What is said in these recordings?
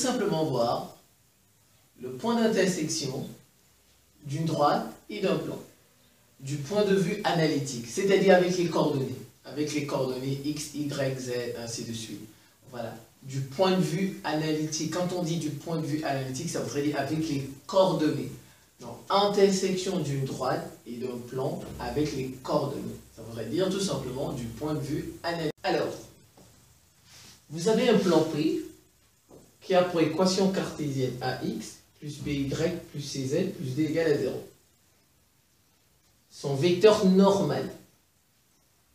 simplement voir le point d'intersection d'une droite et d'un plan, du point de vue analytique, c'est-à-dire avec les coordonnées x, y, z, ainsi de suite. Voilà, du point de vue analytique. Quand on dit du point de vue analytique, ça voudrait dire avec les coordonnées. Donc, intersection d'une droite et d'un plan avec les coordonnées. Ça voudrait dire tout simplement du point de vue analytique. Alors, vous avez un plan P qui a pour équation cartésienne AX plus BY plus CZ plus D égale à 0. Son vecteur normal.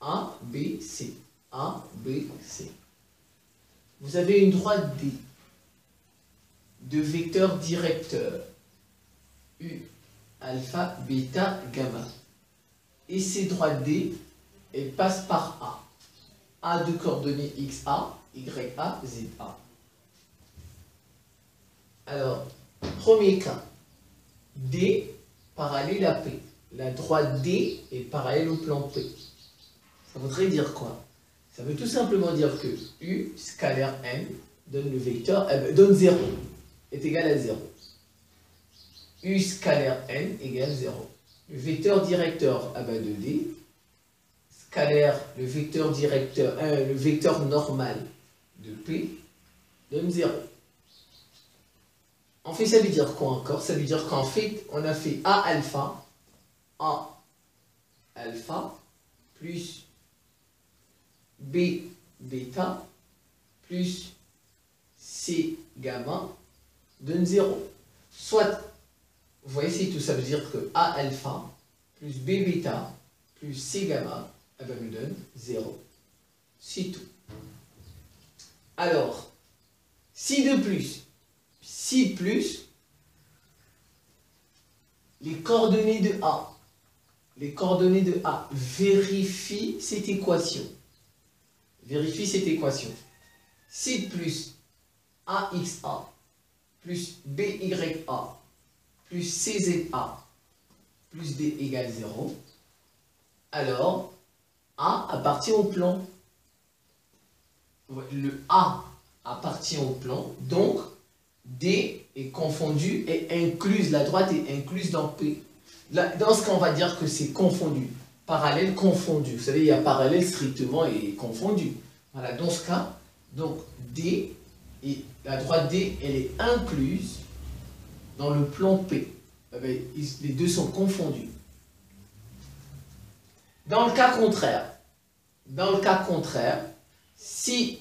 A, B, C. A, B, C. Vous avez une droite D de vecteurs directeurs U, alpha, bêta, gamma. Et ces droites D, elles passent par A. A de coordonnées XA, YA, ZA. Alors, premier cas, D parallèle à P. La droite D est parallèle au plan P. Ça voudrait dire quoi? Ça veut tout simplement dire que U scalaire n donne le vecteur, donne 0, est égal à 0. U scalaire n égale 0. Le vecteur directeur de D, scalaire le vecteur directeur, le vecteur normal de P donne 0. En fait, ça veut dire quoi encore? Ça veut dire qu'en fait, on a fait A alpha plus B bêta plus C gamma donne 0. Soit, vous voyez, c'est tout, ça veut dire que A alpha plus B bêta plus C gamma me donne 0. C'est tout. Alors, si de plus, les coordonnées de A vérifient cette équation. Si de plus AXA plus BYA plus CZA plus D égale 0, alors A appartient au plan. Le A appartient au plan, donc D est confondu et incluse, la droite est incluse dans P. Là, dans ce cas, on va dire que c'est confondu. Parallèle confondu. Vous savez, il y a parallèle strictement et confondu. Voilà, dans ce cas, donc D, et la droite D, elle est incluse dans le plan P. Les deux sont confondus. Dans le cas contraire, si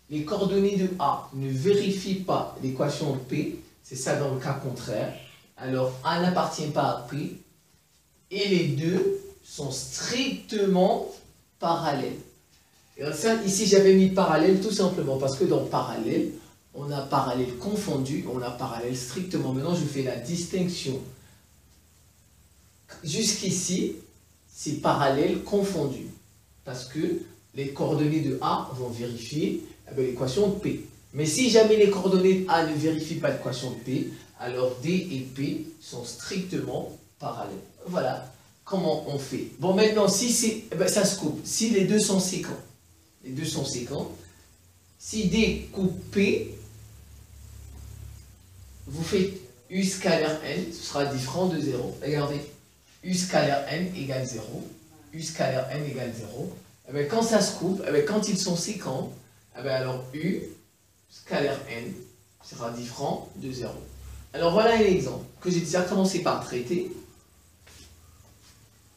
les coordonnées de A ne vérifient pas l'équation de P, c'est ça dans le cas contraire, alors A n'appartient pas à P, et les deux sont strictement parallèles. Et ça, ici, j'avais mis parallèle tout simplement parce que dans parallèle, on a parallèle confondu, on a parallèle strictement. Maintenant, je fais la distinction. Jusqu'ici, c'est parallèle confondu parce que les coordonnées de A vont vérifier l'équation de P. Mais si jamais les coordonnées de A ne vérifient pas l'équation de P, alors D et P sont strictement parallèles. Voilà comment on fait. Bon, maintenant, si c'est, ça se coupe. Si les deux sont séquents, si D coupe P, vous faites U scalaire n, ce sera différent de 0. Regardez, U scalaire n égale 0, U scalaire n égale 0. Quand ça se coupe, quand ils sont séquents, alors U scalaire n sera différent de 0. Alors voilà un exemple que j'ai déjà commencé par traiter.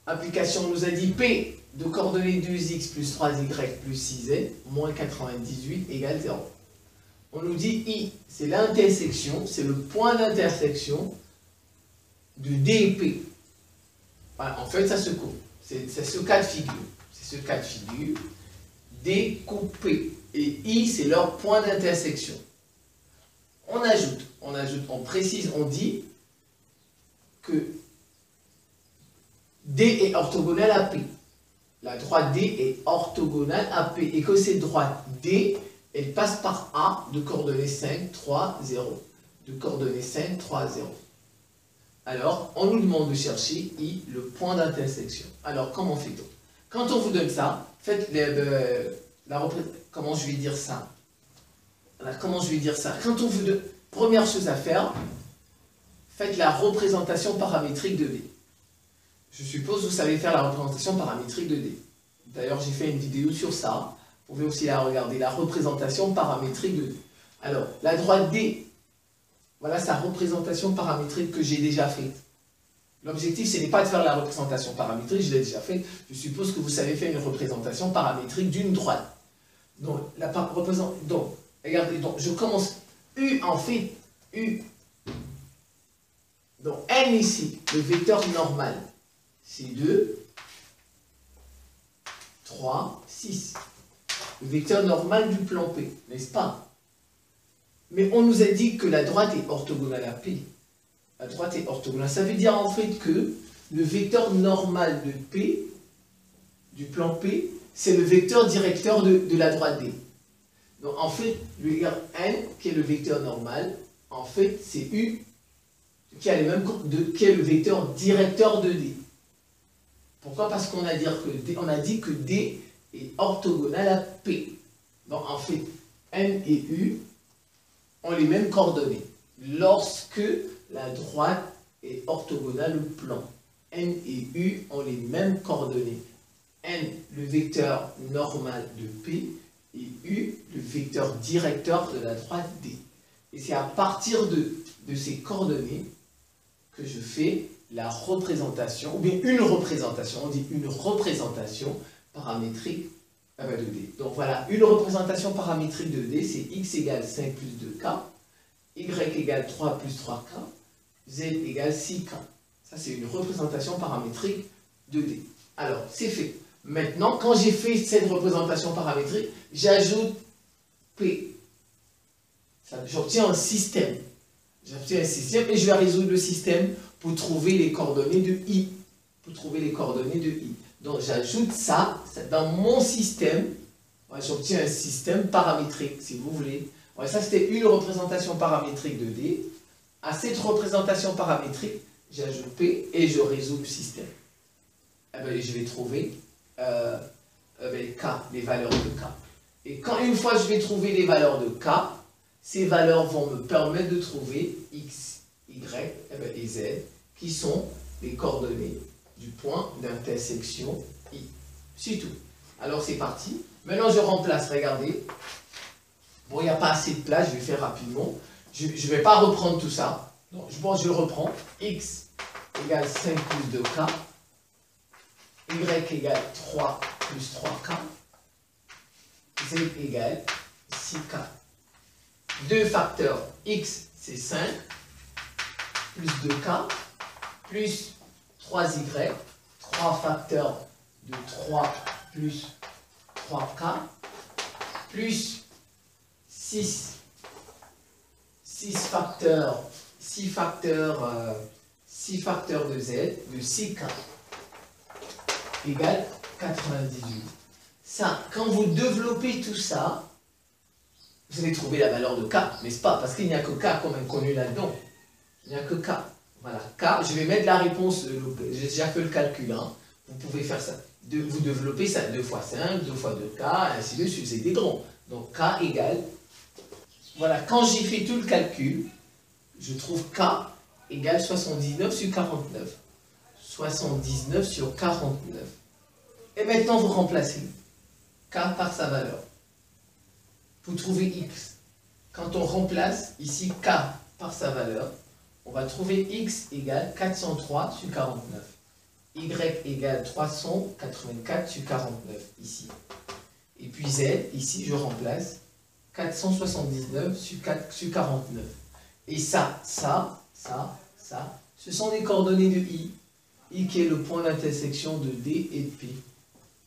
Application, on nous a dit P de coordonnées 2x plus 3y plus 6z moins 98 égale 0. On nous dit I, c'est l'intersection, c'est le point d'intersection de D et P. Voilà, en fait, ça se coupe. C'est ce cas de figure. C'est ce cas de figure. D coupe P. Et I, c'est leur point d'intersection. On ajoute, on précise, on dit que D est orthogonale à P. La droite D est orthogonale à P. Et que cette droite D, elle passe par A de coordonnées 5, 3, 0. De coordonnées 5, 3, 0. Alors, on nous demande de chercher I, le point d'intersection. Alors, comment fait-on? Quand on vous donne ça, faites comment je vais dire ça? Alors, comment je vais dire ça? Quand on veut de... Première chose à faire, faites la représentation paramétrique de D. Je suppose que vous savez faire la représentation paramétrique de D. D'ailleurs, j'ai fait une vidéo sur ça. Vous pouvez aussi la regarder, la représentation paramétrique de D. Alors, la droite D, voilà sa représentation paramétrique que j'ai déjà faite. L'objectif, ce n'est pas de faire la représentation paramétrique, je l'ai déjà faite. Je suppose que vous savez faire une représentation paramétrique d'une droite. Donc, regardez, donc, je commence. U, en fait, U. Donc, N ici, le vecteur normal, c'est 2, 3, 6. Le vecteur normal du plan P, n'est-ce pas? Mais on nous a dit que la droite est orthogonale à P. La droite est orthogonale. Ça veut dire en fait que le vecteur normal de P, du plan P, c'est le vecteur directeur de la droite D. Donc en fait, le vecteur N, qui est le vecteur normal, en fait, c'est U, qui est le vecteur directeur de D. Pourquoi? Parce qu'on a dit que D est orthogonal à P. Donc en fait, N et U ont les mêmes coordonnées. Lorsque la droite est orthogonale au plan, N et U ont les mêmes coordonnées. N, le vecteur normal de P, et U, le vecteur directeur de la droite D. Et c'est à partir de ces coordonnées que je fais la représentation, ou bien une représentation, on dit une représentation paramétrique de D. Donc voilà, une représentation paramétrique de D, c'est x égale 5 plus 2k, y égale 3 plus 3k, z égale 6k. Ça, c'est une représentation paramétrique de D. Alors, c'est fait. Maintenant, quand j'ai fait cette représentation paramétrique, j'ajoute P. J'obtiens un système. J'obtiens un système et je vais résoudre le système pour trouver les coordonnées de I. Donc, j'ajoute ça dans mon système. J'obtiens un système paramétrique, si vous voulez. Ça, c'était une représentation paramétrique de D. À cette représentation paramétrique, j'ajoute P et je résous le système. Je vais trouver K, les valeurs de K. Et une fois que je vais trouver les valeurs de K, ces valeurs vont me permettre de trouver X, Y et Z, qui sont les coordonnées du point d'intersection I. C'est tout. Alors c'est parti. Maintenant je remplace, regardez. Bon, il n'y a pas assez de place, je vais faire rapidement. Je ne vais pas reprendre tout ça. Donc, je le reprends. X égale 5 plus 2K. Y égale 3 plus 3K. Z égale 6K. Deux facteurs. X, c'est 5. Plus 2K. Plus 3Y. 3 facteurs de 3 plus 3K. Plus 6 facteurs de Z, de 6K, égale 98. Ça, quand vous développez tout ça, vous allez trouver la valeur de K, n'est-ce pas? Parce qu'il n'y a que K comme inconnu là-dedans. Il n'y a que K. Voilà, K, je vais mettre la réponse, j'ai déjà fait le calcul, hein. Vous pouvez faire ça. Vous développez ça 2 fois 5, 2 fois 2K, ainsi de suite, c'est des grands. Donc K égale... Voilà, quand j'ai fait tout le calcul, je trouve K égale 79 sur 49. 79 sur 49. Et maintenant, vous remplacez K par sa valeur. Pour trouver X, quand on remplace ici K par sa valeur, on va trouver X égale 403 sur 49. Y égale 384 sur 49, ici. Et puis Z, ici, je remplace 479 sur 49. Et ça, ce sont les coordonnées de I. I qui est le point d'intersection de D et de P.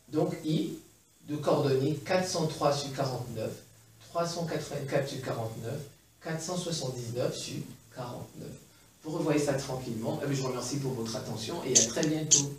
Donc I, de coordonnées 403 sur 49, 384 sur 49, 479 sur 49. Vous revoyez ça tranquillement. Je vous remercie pour votre attention et à très bientôt.